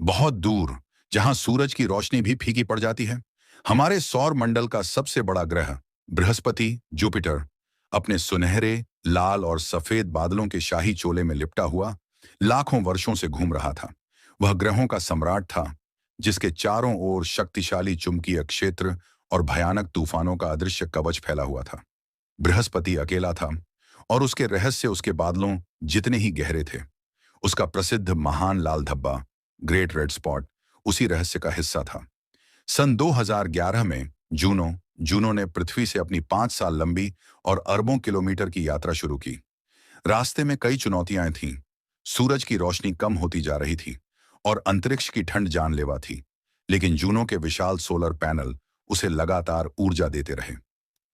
बहुत दूर, जहां सूरज की रोशनी भी फीकी पड़ जाती है, हमारे सौर मंडल का सबसे बड़ा ग्रह बृहस्पति जुपिटर अपने सुनहरे, लाल और सफेद बादलों के शाही चोले में लिपटा हुआ लाखों वर्षों से घूम रहा था। वह ग्रहों का सम्राट था, जिसके चारों ओर शक्तिशाली चुंबकीय क्षेत्र और भयानक तूफानों का अदृश्य कवच फैला हुआ था। बृहस्पति अकेला था, और उसके रहस्य उसके बादलों जितने ही गहरे थे। उसका प्रसिद्ध महान लाल धब्बा, ग्रेट रेड स्पॉट, उसी रहस्य का हिस्सा था। सन 2011 में जूनो जूनो ने पृथ्वी से अपनी 5 साल लंबी और अरबों किलोमीटर की यात्रा शुरू की। रास्ते में कई चुनौतियां थीं। सूरज की रोशनी कम होती जा रही थी और अंतरिक्ष की ठंड जानलेवा थी, लेकिन जूनो के विशाल सोलर पैनल उसे लगातार ऊर्जा देते रहे।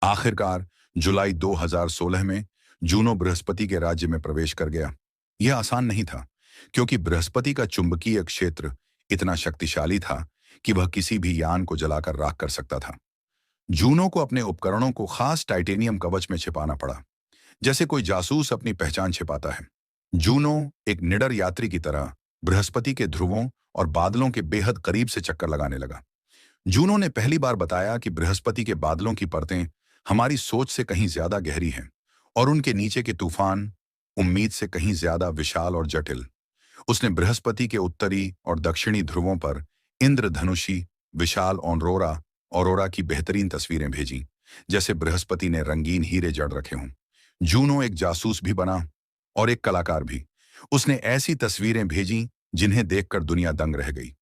आखिरकार जुलाई 2016 में जूनो बृहस्पति के राज्य में प्रवेश कर गया। यह आसान नहीं था, क्योंकि बृहस्पति का चुंबकीय क्षेत्र इतना शक्तिशाली था कि वह किसी भी यान को जलाकर राख कर सकता था। जूनो को अपने उपकरणों को खास टाइटेनियम कवच में छिपाना पड़ा, जैसे कोई जासूस अपनी पहचान छिपाता है। जूनो एक निडर यात्री की तरह बृहस्पति के ध्रुवों और बादलों के बेहद करीब से चक्कर लगाने लगा। जूनो ने पहली बार बताया कि बृहस्पति के बादलों की परतें हमारी सोच से कहीं ज्यादा गहरी हैं, और उनके नीचे के तूफान उम्मीद से कहीं ज्यादा विशाल और जटिल। उसने बृहस्पति के उत्तरी और दक्षिणी ध्रुवों पर इंद्रधनुषी विशाल ऑरोरा ऑरोरा की बेहतरीन तस्वीरें भेजीं, जैसे बृहस्पति ने रंगीन हीरे जड़ रखे हों। जूनो एक जासूस भी बना और एक कलाकार भी। उसने ऐसी तस्वीरें भेजीं जिन्हें देखकर दुनिया दंग रह गई।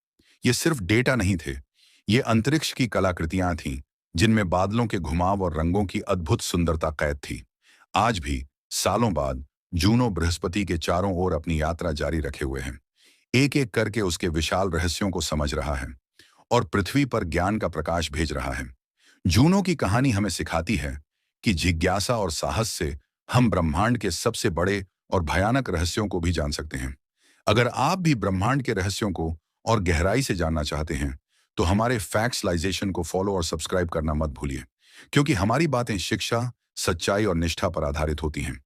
ये सिर्फ डेटा नहीं थे, ये अंतरिक्ष की कलाकृतियां थीं, जिनमें बादलों के घुमाव और रंगों की अद्भुत सुंदरता कैद थी। आज भी, सालों बाद, जूनो बृहस्पति के चारों ओर अपनी यात्रा जारी रखे हुए हैं, एक एक करके उसके विशाल रहस्यों को समझ रहा है और पृथ्वी पर ज्ञान का प्रकाश भेज रहा है। जूनो की कहानी हमें सिखाती है कि जिज्ञासा और साहस से हम ब्रह्मांड के सबसे बड़े और भयानक रहस्यों को भी जान सकते हैं। अगर आप भी ब्रह्मांड के रहस्यों को और गहराई से जानना चाहते हैं, तो हमारे फैक्ट्सलाइजेशन को फॉलो और सब्सक्राइब करना मत भूलिए, क्योंकि हमारी बातें शिक्षा, सच्चाई और निष्ठा पर आधारित होती हैं।